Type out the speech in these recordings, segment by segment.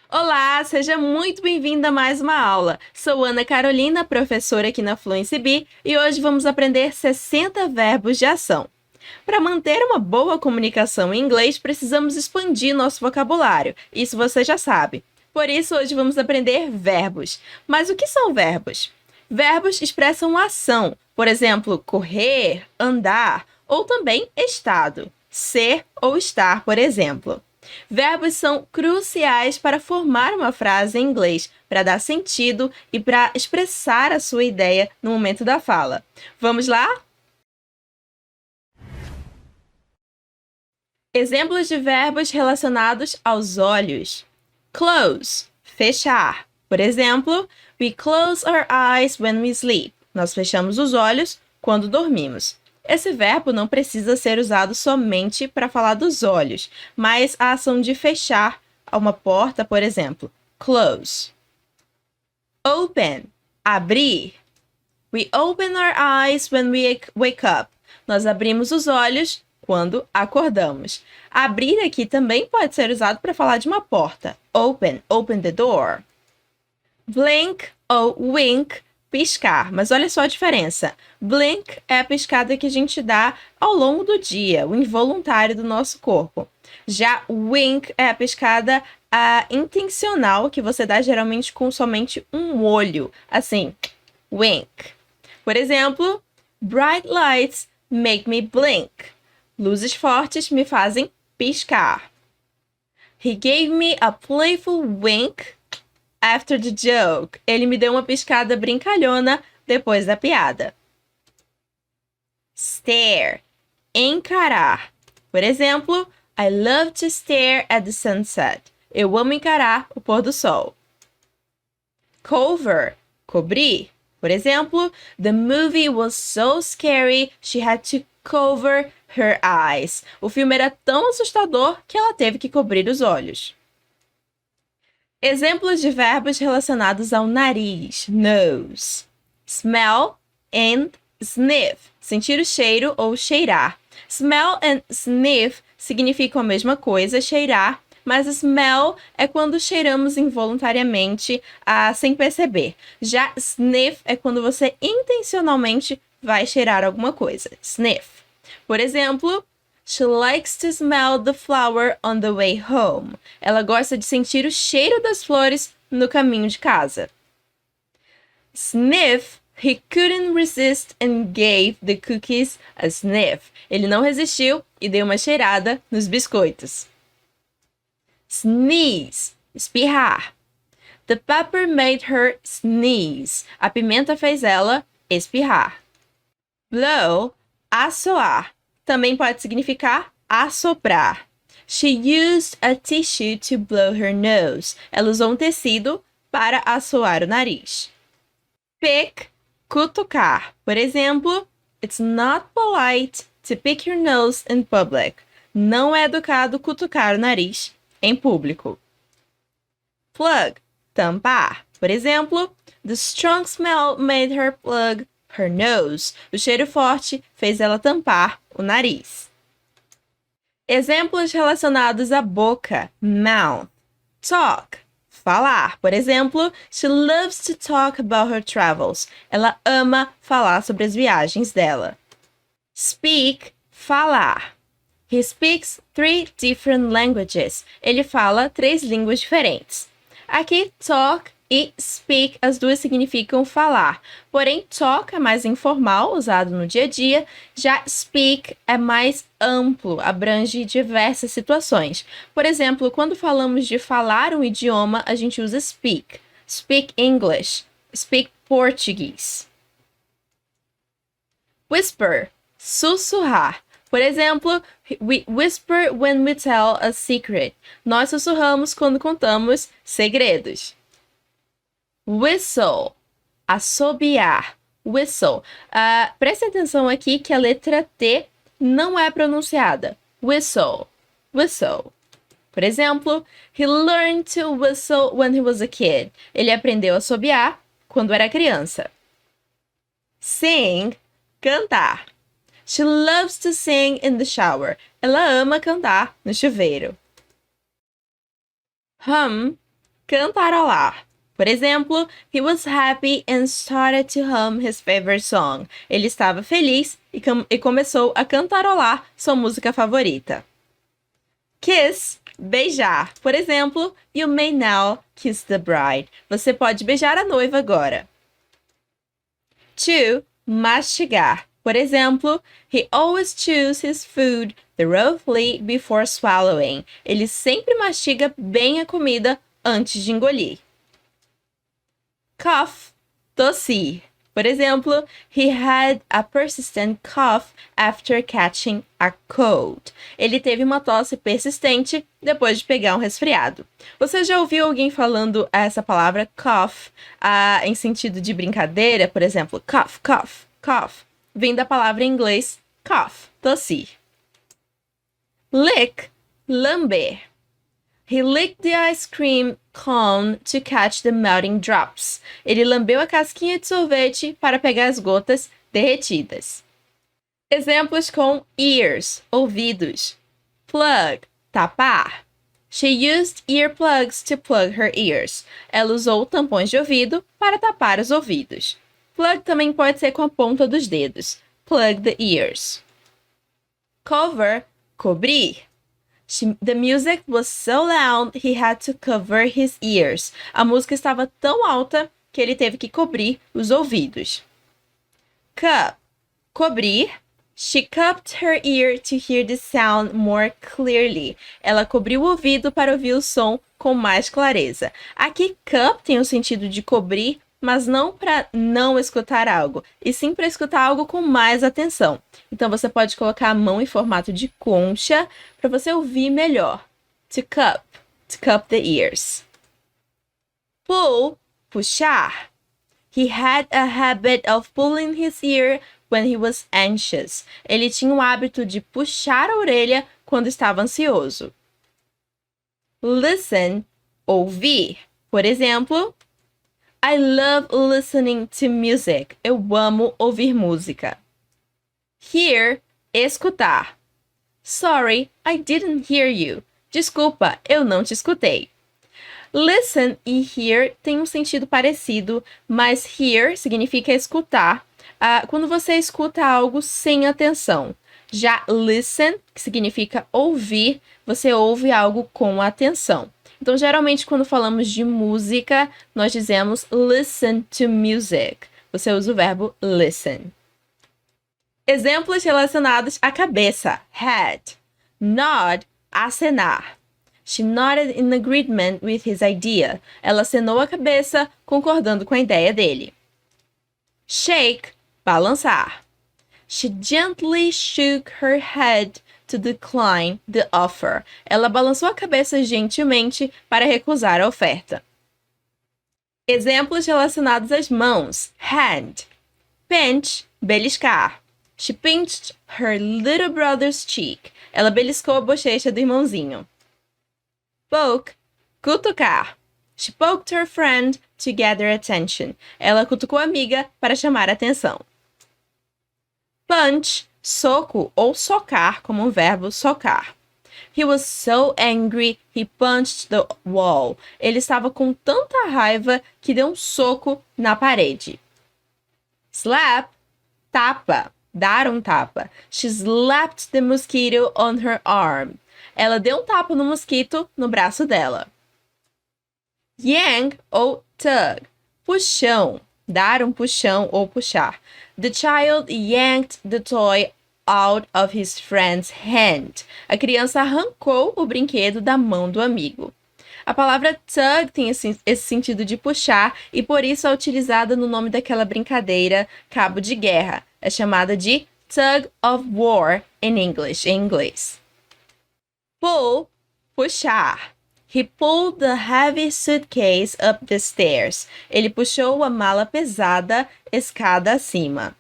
Olá, seja muito bem-vinda a mais uma aula. Sou Ana Carolina, professora aqui na Fluency Bee, e hoje vamos aprender 60 verbos de ação. Para manter uma boa comunicação em inglês, precisamos expandir nosso vocabulário. Isso você já sabe. Por isso, hoje vamos aprender verbos. Mas o que são verbos? Verbos expressam ação, por exemplo, correr, andar, ou também estado, ser ou estar, por exemplo. Verbos são cruciais para formar uma frase em inglês, para dar sentido e para expressar a sua ideia no momento da fala. Vamos lá? Exemplos de verbos relacionados aos olhos. Close, fechar. Por exemplo, we close our eyes when we sleep. Nós fechamos os olhos quando dormimos. Esse verbo não precisa ser usado somente para falar dos olhos, mas a ação de fechar uma porta, por exemplo, close. Open, abrir. We open our eyes when we wake up. Nós abrimos os olhos quando acordamos. Abrir aqui também pode ser usado para falar de uma porta. Open the door. Blink ou wink, piscar. Mas olha só a diferença. Blink é a piscada que a gente dá ao longo do dia, o involuntário do nosso corpo. Já wink é a piscada intencional que você dá geralmente com somente um olho. Assim, wink. Por exemplo, bright lights make me blink. Luzes fortes me fazem piscar. He gave me a playful wink after the joke. Ele me deu uma piscada brincalhona depois da piada. Stare, encarar. Por exemplo, I love to stare at the sunset. Eu amo encarar o pôr do sol. Cover, cobrir. Por exemplo, the movie was so scary, she had to cover her eyes. O filme era tão assustador que ela teve que cobrir os olhos. Exemplos de verbos relacionados ao nariz. Nose. Smell and sniff. Sentir o cheiro ou cheirar. Smell and sniff significam a mesma coisa, cheirar, mas smell é quando cheiramos involuntariamente, sem perceber. Já sniff é quando você intencionalmente vai cheirar alguma coisa. Sniff. Por exemplo, she likes to smell the flower on the way home. Ela gosta de sentir o cheiro das flores no caminho de casa. Sniff, he couldn't resist and gave the cookies a sniff. Ele não resistiu e deu uma cheirada nos biscoitos. Sneeze, espirrar. The pepper made her sneeze. A pimenta fez ela espirrar. Blow, assoar. Também pode significar assoprar. She used a tissue to blow her nose. Ela usou um tecido para assoar o nariz. Pick, cutucar. Por exemplo, it's not polite to pick your nose in public. Não é educado cutucar o nariz em público. Plug, tampar. Por exemplo, the strong smell made her plug her nose. O cheiro forte fez ela tampar o nariz. Exemplos relacionados à boca. Mouth. Talk, falar. Por exemplo, she loves to talk about her travels. Ela ama falar sobre as viagens dela. Speak, falar. He speaks 3 different languages. Ele fala 3 línguas diferentes. Aqui, talk e speak, as duas significam falar. Porém, talk é mais informal, usado no dia a dia. Já speak é mais amplo, abrange diversas situações. Por exemplo, quando falamos de falar um idioma, a gente usa speak. Speak English. Speak Portuguese. Whisper, sussurrar. Por exemplo, we whisper when we tell a secret. Nós sussurramos quando contamos segredos. Whistle, assobiar. Whistle. Preste atenção aqui que a letra T não é pronunciada. Whistle, whistle. Por exemplo, he learned to whistle when he was a kid. Ele aprendeu a assobiar quando era criança. Sing, cantar. She loves to sing in the shower. Ela ama cantar no chuveiro. Hum, cantarolar. Por exemplo, he was happy and started to hum his favorite song. Ele estava feliz e começou a cantarolar sua música favorita. Kiss, beijar. Por exemplo, you may now kiss the bride. Você pode beijar a noiva agora. Chew, mastigar. Por exemplo, he always chews his food thoroughly before swallowing. Ele sempre mastiga bem a comida antes de engolir. Cough, tossir. Por exemplo, he had a persistent cough after catching a cold. Ele teve uma tosse persistente depois de pegar um resfriado. Você já ouviu alguém falando essa palavra cough em sentido de brincadeira? Por exemplo, cough, cough, cough. Vem da palavra em inglês cough, tossir. Lick, lamber. He licked the ice cream cone to catch the melting drops. Ele lambeu a casquinha de sorvete para pegar as gotas derretidas. Exemplos com ears, ouvidos. Plug, tapar. She used earplugs to plug her ears. Ela usou tampões de ouvido para tapar os ouvidos. Plug também pode ser com a ponta dos dedos. Plug the ears. Cover, cobrir. The music was so loud he had to cover his ears. A música estava tão alta que ele teve que cobrir os ouvidos. Cup, cobrir. She cupped her ear to hear the sound more clearly. Ela cobriu o ouvido para ouvir o som com mais clareza. Aqui, cup tem o sentido de cobrir, mas não para não escutar algo, e sim para escutar algo com mais atenção. Então, você pode colocar a mão em formato de concha para você ouvir melhor. To cup the ears. Pull, puxar. He had a habit of pulling his ear when he was anxious. Ele tinha o hábito de puxar a orelha quando estava ansioso. Listen, ouvir. Por exemplo, I love listening to music. Eu amo ouvir música. Hear, escutar. Sorry, I didn't hear you. Desculpa, eu não te escutei. Listen e hear têm um sentido parecido, mas hear significa escutar quando você escuta algo sem atenção. Já listen, que significa ouvir, você ouve algo com atenção. Então, geralmente, quando falamos de música, nós dizemos listen to music. Você usa o verbo listen. Exemplos relacionados à cabeça. Head. Nod, acenar. She nodded in agreement with his idea. Ela acenou a cabeça, concordando com a ideia dele. Shake, balançar. She gently shook her head to decline the offer. Ela balançou a cabeça gentilmente para recusar a oferta. Exemplos relacionados às mãos. Hand. Pinch, beliscar. She pinched her little brother's cheek. Ela beliscou a bochecha do irmãozinho. Poke, cutucar. She poked her friend to gather attention. Ela cutucou a amiga para chamar a atenção. Punch, soco ou socar, como um verbo socar. He was so angry, he punched the wall. Ele estava com tanta raiva que deu um soco na parede. Slap, tapa, dar um tapa. She slapped the mosquito on her arm. Ela deu um tapa no mosquito no braço dela. Yank ou tug, puxão, dar um puxão ou puxar. The child yanked the toy out of his friend's hand. A criança arrancou o brinquedo da mão do amigo. A palavra tug tem esse sentido de puxar e por isso é utilizada no nome daquela brincadeira, cabo de guerra. É chamada de tug of war em inglês. Pull, puxar. He pulled the heavy suitcase up the stairs. Ele puxou a mala pesada escada acima.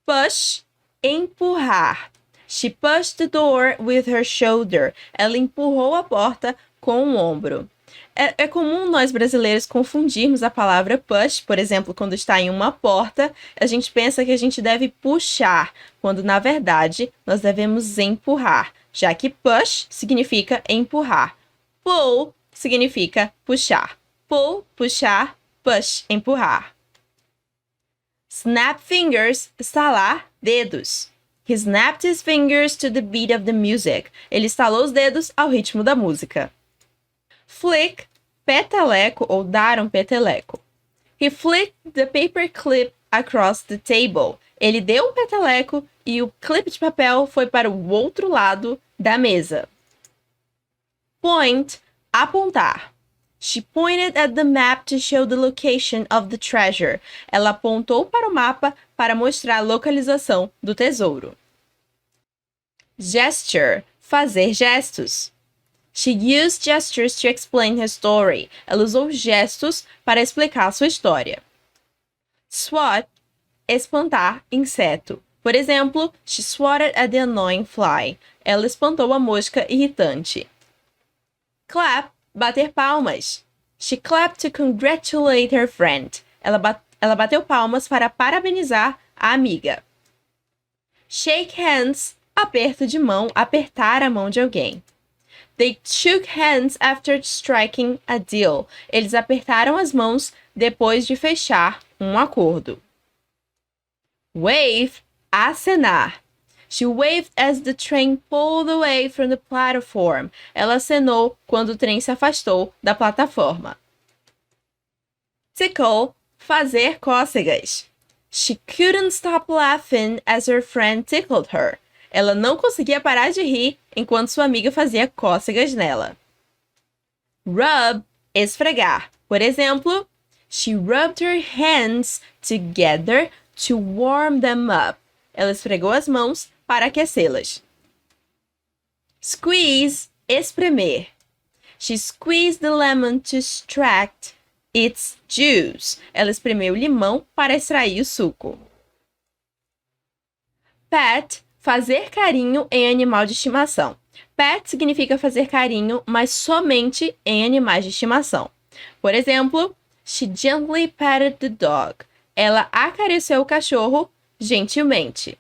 Push, empurrar. She pushed the door with her shoulder. Ela empurrou a porta com o ombro. É comum nós brasileiros confundirmos a palavra push, por exemplo, quando está em uma porta, a gente pensa que a gente deve puxar, quando na verdade nós devemos empurrar, já que push significa empurrar. Pull significa puxar. Pull, puxar. Push, empurrar. Snap fingers, estalar dedos. He snapped his fingers to the beat of the music. Ele estalou os dedos ao ritmo da música. Flick, peteleco ou dar um peteleco. He flicked the paper clip across the table. Ele deu um peteleco e o clipe de papel foi para o outro lado da mesa. Point, apontar. She pointed at the map to show the location of the treasure. Ela apontou para o mapa para mostrar a localização do tesouro. Gesture, fazer gestos. She used gestures to explain her story. Ela usou gestos para explicar sua história. Swat, espantar inseto. Por exemplo, she swatted at the annoying fly. Ela espantou a mosca irritante. Clap, bater palmas. She clapped to congratulate her friend. Ela bateu palmas para parabenizar a amiga. Shake hands, aperto de mão, apertar a mão de alguém. They shook hands after striking a deal. Eles apertaram as mãos depois de fechar um acordo. Wave, acenar. She waved as the train pulled away from the platform. Ela acenou quando o trem se afastou da plataforma. Tickle, fazer cócegas. She couldn't stop laughing as her friend tickled her. Ela não conseguia parar de rir enquanto sua amiga fazia cócegas nela. Rub, esfregar. Por exemplo, she rubbed her hands together to warm them up. Ela esfregou as mãos para aquecê-las. Squeeze, espremer. She squeezed the lemon to extract its juice. Ela espremeu o limão para extrair o suco. Pet, fazer carinho em animal de estimação. Pet significa fazer carinho, mas somente em animais de estimação. Por exemplo, she gently patted the dog. Ela acariciou o cachorro gentilmente.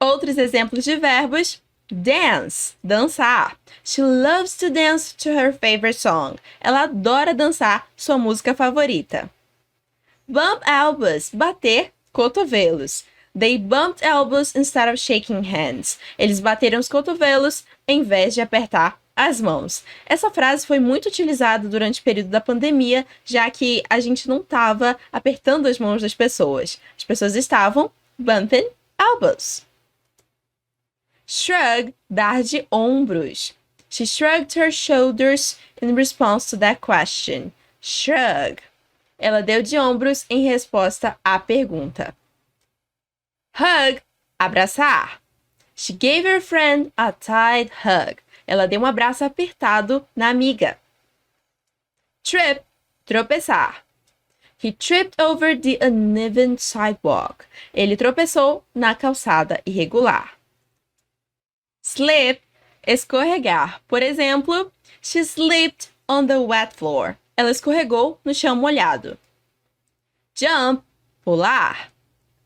Outros exemplos de verbos. Dance, dançar. She loves to dance to her favorite song. Ela adora dançar sua música favorita. Bump elbows, bater cotovelos. They bumped elbows instead of shaking hands. Eles bateram os cotovelos em vez de apertar as mãos. Essa frase foi muito utilizada durante o período da pandemia, já que a gente não estava apertando as mãos das pessoas. As pessoas estavam bumping elbows. Shrug, dar de ombros. She shrugged her shoulders in response to that question. Shrug. Ela deu de ombros em resposta à pergunta. Hug, abraçar. She gave her friend a tight hug. Ela deu um abraço apertado na amiga. Trip, tropeçar. He tripped over the uneven sidewalk. Ele tropeçou na calçada irregular. Slip, escorregar. Por exemplo, she slipped on the wet floor. Ela escorregou no chão molhado. Jump, pular.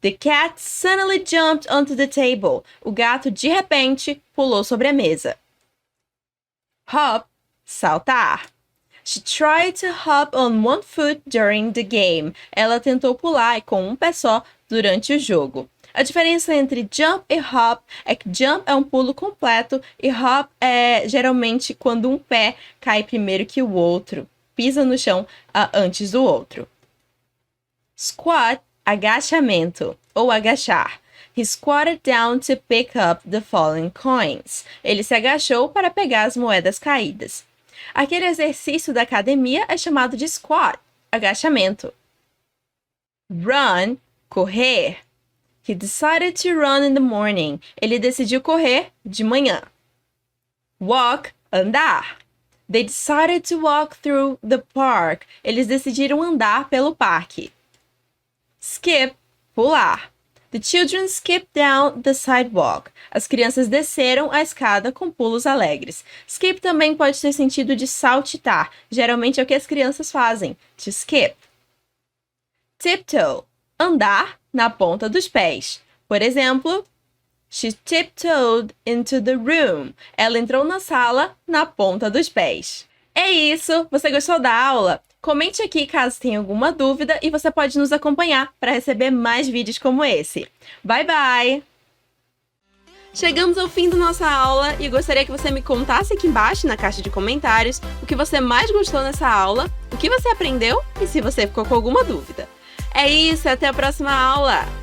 The cat suddenly jumped onto the table. O gato, de repente, pulou sobre a mesa. Hop, saltar. She tried to hop on one foot during the game. Ela tentou pular com um pé só durante o jogo. A diferença entre jump e hop é que jump é um pulo completo e hop é geralmente quando um pé cai primeiro que o outro, pisa no chão antes do outro. Squat, agachamento ou agachar. He squatted down to pick up the fallen coins. Ele se agachou para pegar as moedas caídas. Aquele exercício da academia é chamado de squat, agachamento. Run, correr. He decided to run in the morning. Ele decidiu correr de manhã. Walk, andar. They decided to walk through the park. Eles decidiram andar pelo parque. Skip, pular. The children skipped down the sidewalk. As crianças desceram a escada com pulos alegres. Skip também pode ter sentido de saltitar. Geralmente é o que as crianças fazem, to skip. Tiptoe, andar na ponta dos pés. Por exemplo, she tiptoed into the room. Ela entrou na sala na ponta dos pés. É isso! Você gostou da aula? Comente aqui caso tenha alguma dúvida e você pode nos acompanhar para receber mais vídeos como esse. Bye, bye! Chegamos ao fim da nossa aula e gostaria que você me contasse aqui embaixo na caixa de comentários o que você mais gostou nessa aula, o que você aprendeu e se você ficou com alguma dúvida. É isso, até a próxima aula!